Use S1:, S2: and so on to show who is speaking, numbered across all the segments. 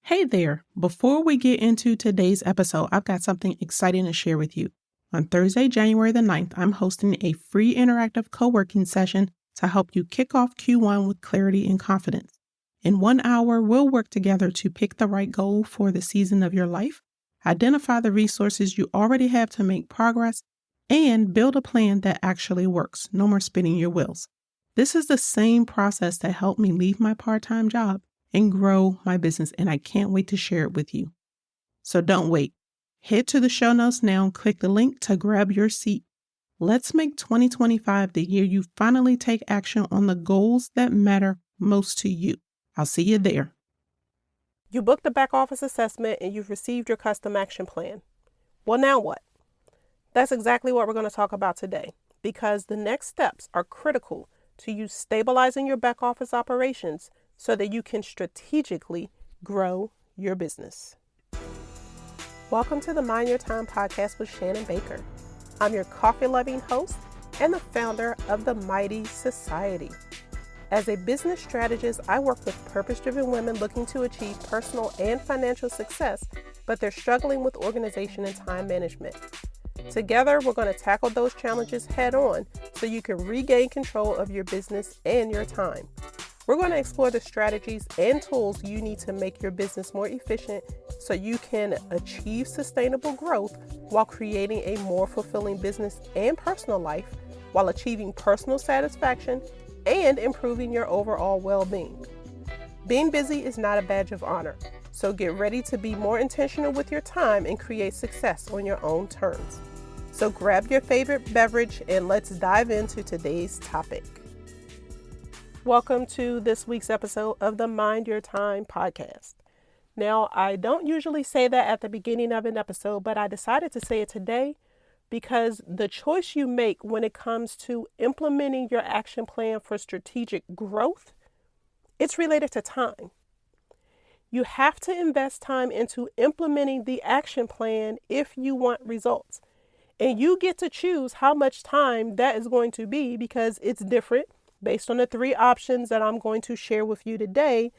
S1: Hey there. Before we get into today's episode, I've got something exciting to share with you. On Thursday, January the 9th, I'm hosting a free interactive co-working session to help you kick off Q1 with clarity and confidence. In 1 hour, we'll work together to pick the right goal for the season of your life, identify the resources you already have to make progress, and build a plan that actually works. No more spinning your wheels. This is the same process that helped me leave my part-time job and grow my business, and I can't wait to share it with you. So don't wait. Head to the show notes now and click the link to grab your seat. Let's make 2025 the year you finally take action on the goals that matter most to you. I'll see you there.
S2: You booked the back office assessment and you've received your custom action plan. Well, now what? That's exactly what we're going to talk about today, because the next steps are critical to you stabilizing your back office operations so that you can strategically grow your business. Welcome to the Mind Your Time podcast with Shannon Baker. I'm your coffee-loving host and the founder of the Mighty Society. As a business strategist, I work with purpose-driven women looking to achieve personal and financial success, but they're struggling with organization and time management. Together, we're going to tackle those challenges head-on so you can regain control of your business and your time. We're going to explore the strategies and tools you need to make your business more efficient so you can achieve sustainable growth while creating a more fulfilling business and personal life, while achieving personal satisfaction and improving your overall well-being. Being busy is not a badge of honor, so get ready to be more intentional with your time and create success on your own terms. So grab your favorite beverage and let's dive into today's topic. Welcome to this week's episode of the Mind Your Time podcast. Now, I don't usually say that at the beginning of an episode, but I decided to say it today because the choice you make when it comes to implementing your action plan for strategic growth, it's related to time. You have to invest time into implementing the action plan if you want results. And you get to choose how much time that is going to be because it's different based on the 3 options that I'm going to share with you today,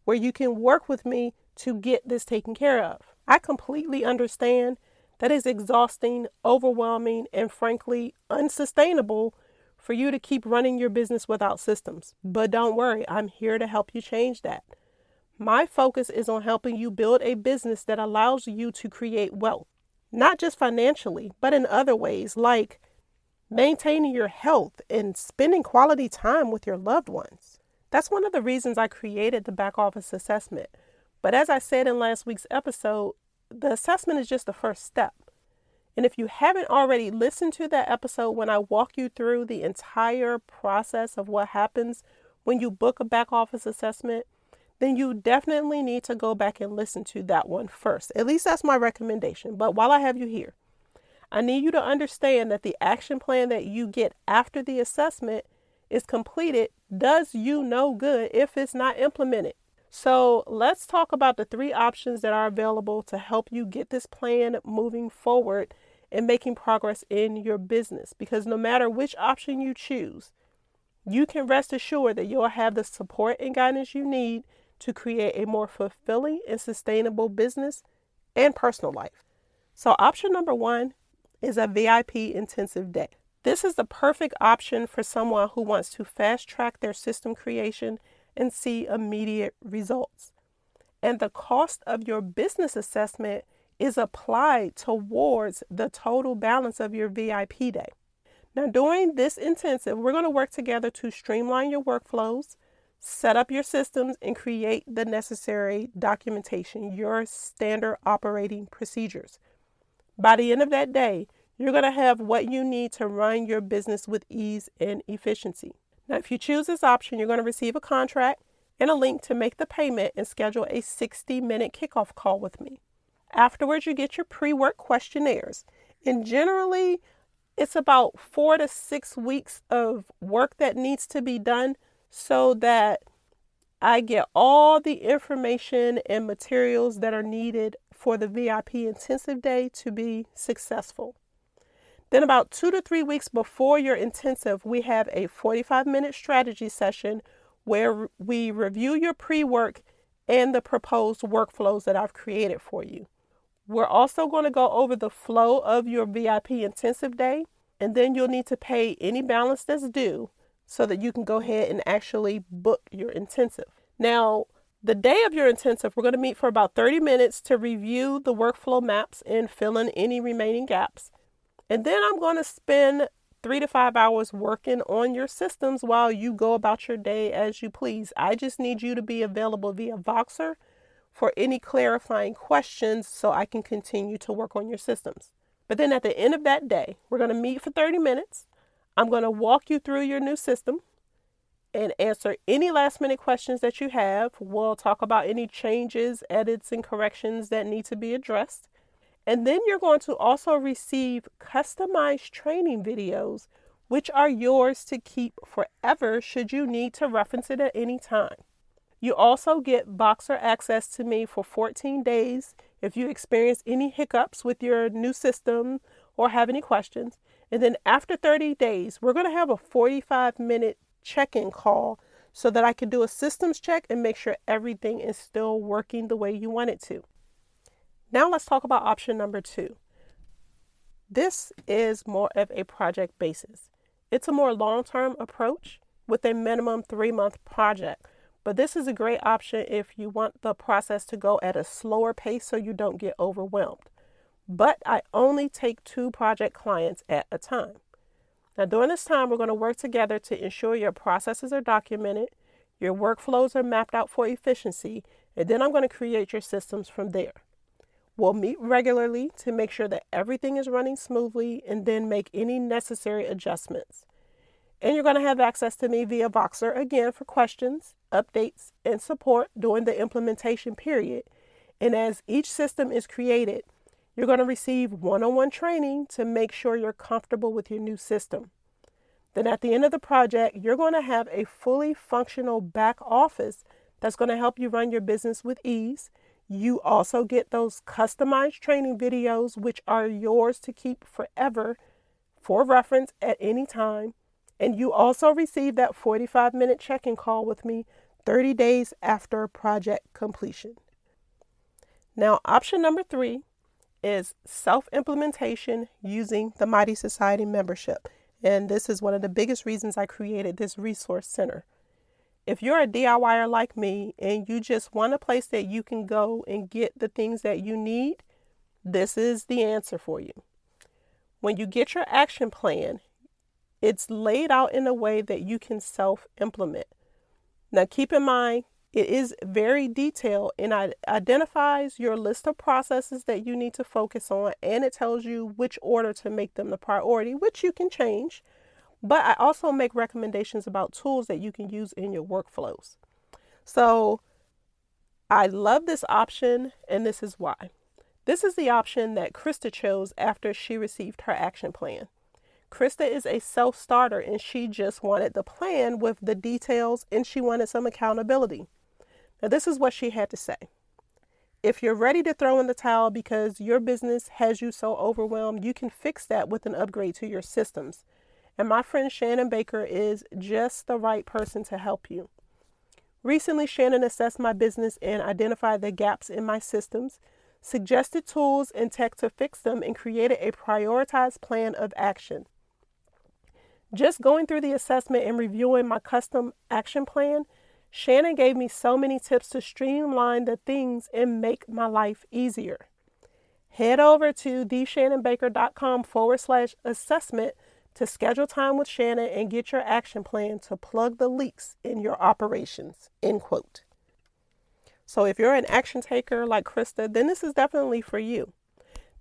S2: where you can work with me to get this taken care of. I completely understand that it's exhausting, overwhelming, and frankly, unsustainable for you to keep running your business without systems. But don't worry, I'm here to help you change that. My focus is on helping you build a business that allows you to create wealth, not just financially, but in other ways like maintaining your health and spending quality time with your loved ones. That's one of the reasons I created the back office assessment. But as I said in last week's episode, the assessment is just the first step. And if you haven't already listened to that episode when I walk you through the entire process of what happens when you book a back office assessment, then you definitely need to go back and listen to that one first. At least that's my recommendation. But while I have you here, I need you to understand that the action plan that you get after the assessment is completed does you no good if it's not implemented. So let's talk about the 3 options that are available to help you get this plan moving forward and making progress in your business. Because no matter which option you choose, you can rest assured that you'll have the support and guidance you need to create a more fulfilling and sustainable business and personal life. So option number 1 is a VIP intensive day. This is the perfect option for someone who wants to fast track their system creation and see immediate results. And the cost of your business assessment is applied towards the total balance of your VIP day. Now, during this intensive, we're going to work together to streamline your workflows, set up your systems, and create the necessary documentation, your standard operating procedures. By the end of that day, you're going to have what you need to run your business with ease and efficiency. Now, if you choose this option, you're going to receive a contract and a link to make the payment and schedule a 60-minute kickoff call with me. Afterwards, you get your pre-work questionnaires. And generally, it's about 4 to 6 weeks of work that needs to be done so that I get all the information and materials that are needed for the VIP intensive day to be successful. Then about 2 to 3 weeks before your intensive, we have a 45-minute strategy session where we review your pre-work and the proposed workflows that I've created for you. We're also going to go over the flow of your VIP intensive day, and then you'll need to pay any balance that's due so that you can go ahead and actually book your intensive. Now, the day of your intensive, we're going to meet for about 30 minutes to review the workflow maps and fill in any remaining gaps. And then I'm going to spend 3 to 5 hours working on your systems while you go about your day as you please. I just need you to be available via Voxer for any clarifying questions so I can continue to work on your systems. But then at the end of that day, we're going to meet for 30 minutes. I'm going to walk you through your new system and answer any last minute questions that you have. We'll talk about any changes, edits, and corrections that need to be addressed. And then you're going to also receive customized training videos, which are yours to keep forever should you need to reference it at any time. You also get Voxer access to me for 14 days if you experience any hiccups with your new system or have any questions. And then after 30 days, we're going to have a 45-minute check-in call so that I can do a systems check and make sure everything is still working the way you want it to. Now let's talk about option number 2. This is more of a project basis. It's a more long-term approach with a minimum 3-month project. But this is a great option if you want the process to go at a slower pace so you don't get overwhelmed. But I only take 2 project clients at a time. Now during this time, we're going to work together to ensure your processes are documented, your workflows are mapped out for efficiency, and then I'm going to create your systems from there. We'll meet regularly to make sure that everything is running smoothly and then make any necessary adjustments. And you're going to have access to me via Voxer again for questions, updates, and support during the implementation period. And as each system is created, you're going to receive one-on-one training to make sure you're comfortable with your new system. Then at the end of the project, you're going to have a fully functional back office that's going to help you run your business with ease. You also get those customized training videos, which are yours to keep forever for reference at any time. And you also receive that 45-minute check-in call with me 30 days after project completion. Now, option number 3 is self-implementation using the Mighty Society membership. And this is one of the biggest reasons I created this resource center. If you're a DIYer like me and you just want a place that you can go and get the things that you need, this is the answer for you. When you get your action plan, it's laid out in a way that you can self-implement. Now, keep in mind, it is very detailed and it identifies your list of processes that you need to focus on, and it tells you which order to make them the priority, which you can change. But I also make recommendations about tools that you can use in your workflows. So I love this option, and this is why. This is the option that Krista chose after she received her action plan. Krista is a self-starter and she just wanted the plan with the details and she wanted some accountability. Now, this is what she had to say. If you're ready to throw in the towel because your business has you so overwhelmed, you can fix that with an upgrade to your systems. And my friend Shannon Baker is just the right person to help you. Recently, Shannon assessed my business and identified the gaps in my systems, suggested tools and tech to fix them, and created a prioritized plan of action. Just going through the assessment and reviewing my custom action plan, Shannon gave me so many tips to streamline the things and make my life easier. Head over to theshannonbaker.com/assessment to schedule time with Shannon and get your action plan to plug the leaks in your operations, end quote. So if you're an action taker like Krista, then this is definitely for you.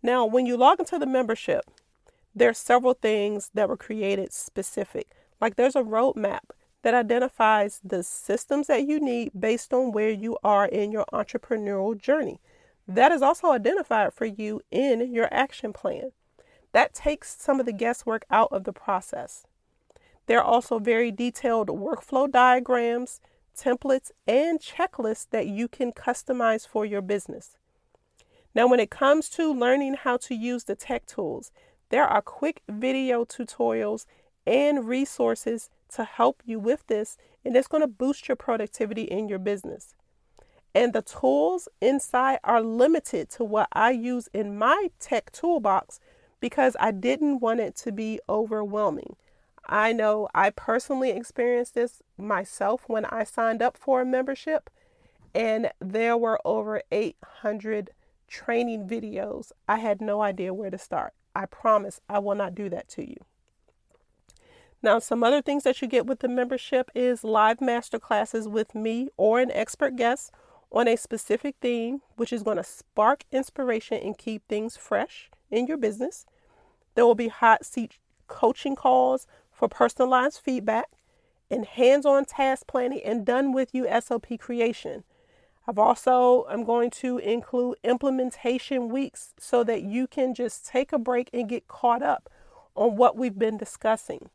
S2: Now, when you log into the membership, there's several things that were created specific. Like there's a roadmap that identifies the systems that you need based on where you are in your entrepreneurial journey. That is also identified for you in your action plan. That takes some of the guesswork out of the process. There are also very detailed workflow diagrams, templates, and checklists that you can customize for your business. Now, when it comes to learning how to use the tech tools, there are quick video tutorials and resources to help you with this, and it's going to boost your productivity in your business. And the tools inside are limited to what I use in my tech toolbox because I didn't want it to be overwhelming. I know I personally experienced this myself when I signed up for a membership, and there were over 800 training videos. I had no idea where to start. I promise I will not do that to you. Now, some other things that you get with the membership is live masterclasses with me or an expert guest on a specific theme, which is going to spark inspiration and keep things fresh in your business. There will be hot seat coaching calls for personalized feedback and hands-on task planning and done with you SOP creation. I'm going to include implementation weeks so that you can just take a break and get caught up on what we've been discussing.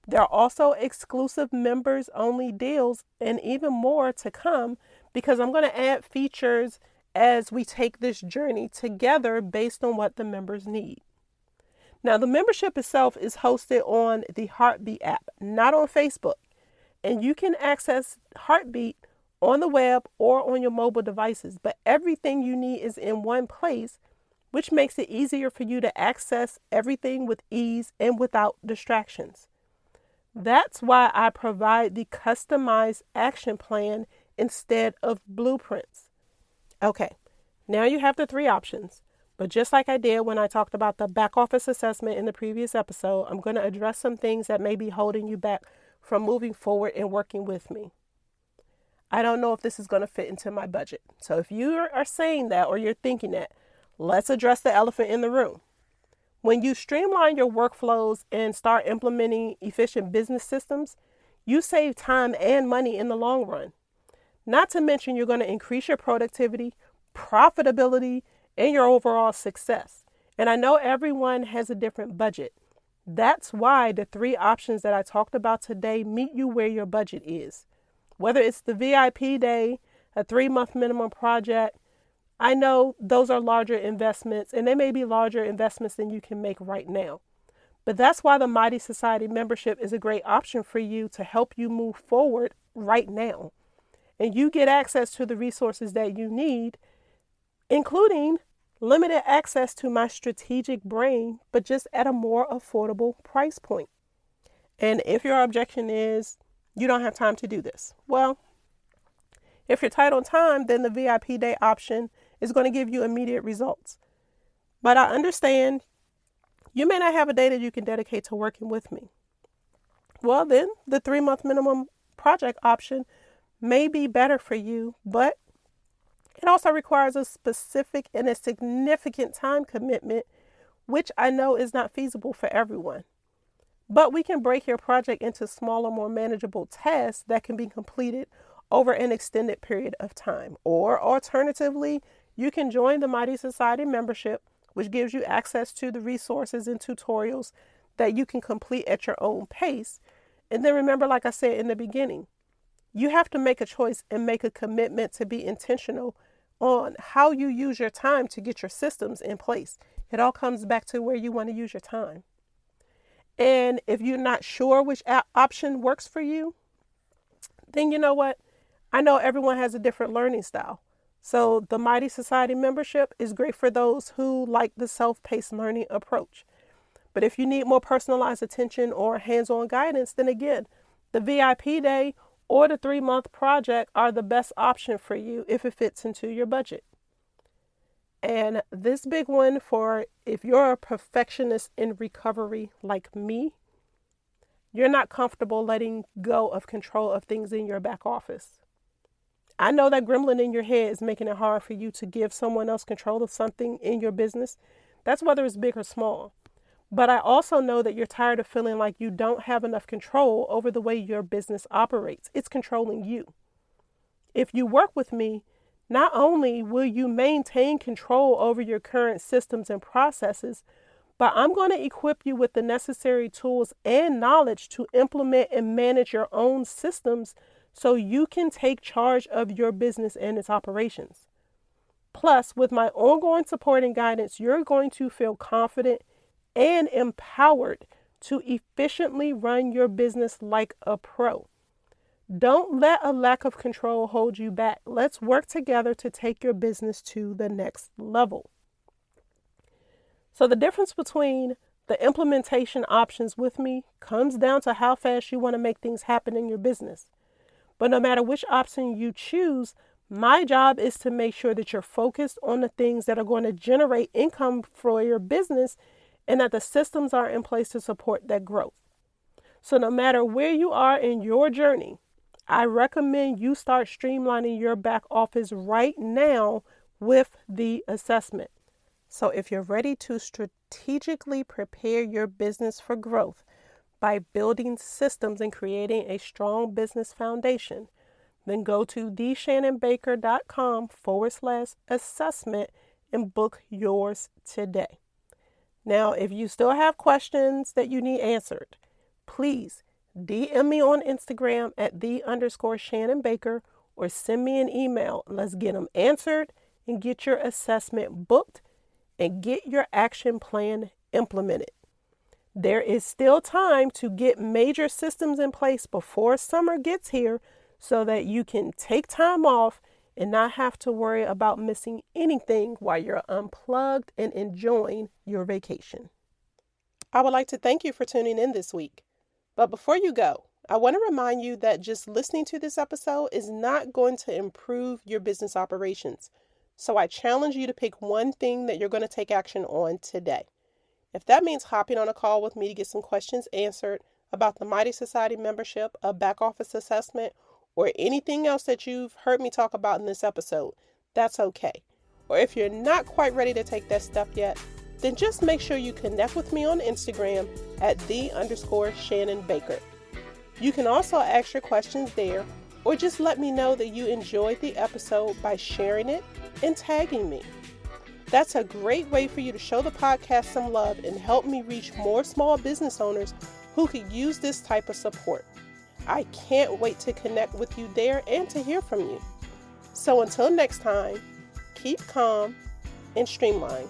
S2: There are also exclusive members only deals and even more to come because I'm going to add features as we take this journey together based on what the members need. Now, the membership itself is hosted on the Heartbeat app, not on Facebook, and you can access Heartbeat on the web or on your mobile devices, but everything you need is in one place, which makes it easier for you to access everything with ease and without distractions. That's why I provide the customized action plan instead of blueprints. Okay, now you have the 3 options, but just like I did when I talked about the back office assessment in the previous episode, I'm going to address some things that may be holding you back from moving forward and working with me. I don't know if this is going to fit into my budget. So if you are saying that or you're thinking that, let's address the elephant in the room. When you streamline your workflows and start implementing efficient business systems, you save time and money in the long run. Not to mention you're going to increase your productivity, profitability, and your overall success. And I know everyone has a different budget. That's why the 3 options that I talked about today meet you where your budget is. Whether it's the VIP day, a 3-month minimum project, I know those are larger investments, and they may be larger investments than you can make right now. But that's why the Mighty Society membership is a great option for you to help you move forward right now. And you get access to the resources that you need, including limited access to my strategic brain, but just at a more affordable price point. And if your objection is, you don't have time to do this. Well, if you're tight on time, then the VIP day option is going to give you immediate results. But I understand you may not have a day that you can dedicate to working with me. Well, then the 3-month minimum project option may be better for you, but it also requires a specific and a significant time commitment, which I know is not feasible for everyone. But we can break your project into smaller, more manageable tasks that can be completed over an extended period of time. Or alternatively, you can join the Mighty Society membership, which gives you access to the resources and tutorials that you can complete at your own pace. And then remember, like I said in the beginning, you have to make a choice and make a commitment to be intentional on how you use your time to get your systems in place. It all comes back to where you want to use your time. And if you're not sure which option works for you, then you know what? I know everyone has a different learning style. So the Mighty Society membership is great for those who like the self-paced learning approach. But if you need more personalized attention or hands-on guidance, then again, the VIP day or the 3-month project are the best option for you if it fits into your budget. And this big one for if you're a perfectionist in recovery like me, you're not comfortable letting go of control of things in your back office. I know that gremlin in your head is making it hard for you to give someone else control of something in your business. That's whether it's big or small. But I also know that you're tired of feeling like you don't have enough control over the way your business operates. It's controlling you. If you work with me, not only will you maintain control over your current systems and processes, but I'm going to equip you with the necessary tools and knowledge to implement and manage your own systems so you can take charge of your business and its operations. Plus, with my ongoing support and guidance, you're going to feel confident and empowered to efficiently run your business like a pro. Don't let a lack of control hold you back. Let's work together to take your business to the next level. So the difference between the implementation options with me comes down to how fast you want to make things happen in your business. But no matter which option you choose, my job is to make sure that you're focused on the things that are going to generate income for your business and that the systems are in place to support that growth. So no matter where you are in your journey, I recommend you start streamlining your back office right now with the assessment. So if you're ready to strategically prepare your business for growth by building systems and creating a strong business foundation, then go to theshannonbaker.com/assessment and book yours today. Now, if you still have questions that you need answered, please DM me on Instagram at @the_Shannon Baker or send me an email. Let's get them answered and get your assessment booked and get your action plan implemented. There is still time to get major systems in place before summer gets here so that you can take time off and not have to worry about missing anything while you're unplugged and enjoying your vacation. I would like to thank you for tuning in this week. But before you go, I want to remind you that just listening to this episode is not going to improve your business operations. So I challenge you to pick one thing that you're going to take action on today. If that means hopping on a call with me to get some questions answered about the Mighty Society membership, a back office assessment, or anything else that you've heard me talk about in this episode, that's okay. Or if you're not quite ready to take that step yet, then just make sure you connect with me on Instagram at @the_Shannon Baker. You can also ask your questions there, or just let me know that you enjoyed the episode by sharing it and tagging me. That's a great way for you to show the podcast some love and help me reach more small business owners who could use this type of support. I can't wait to connect with you there and to hear from you. So until next time, keep calm and streamline.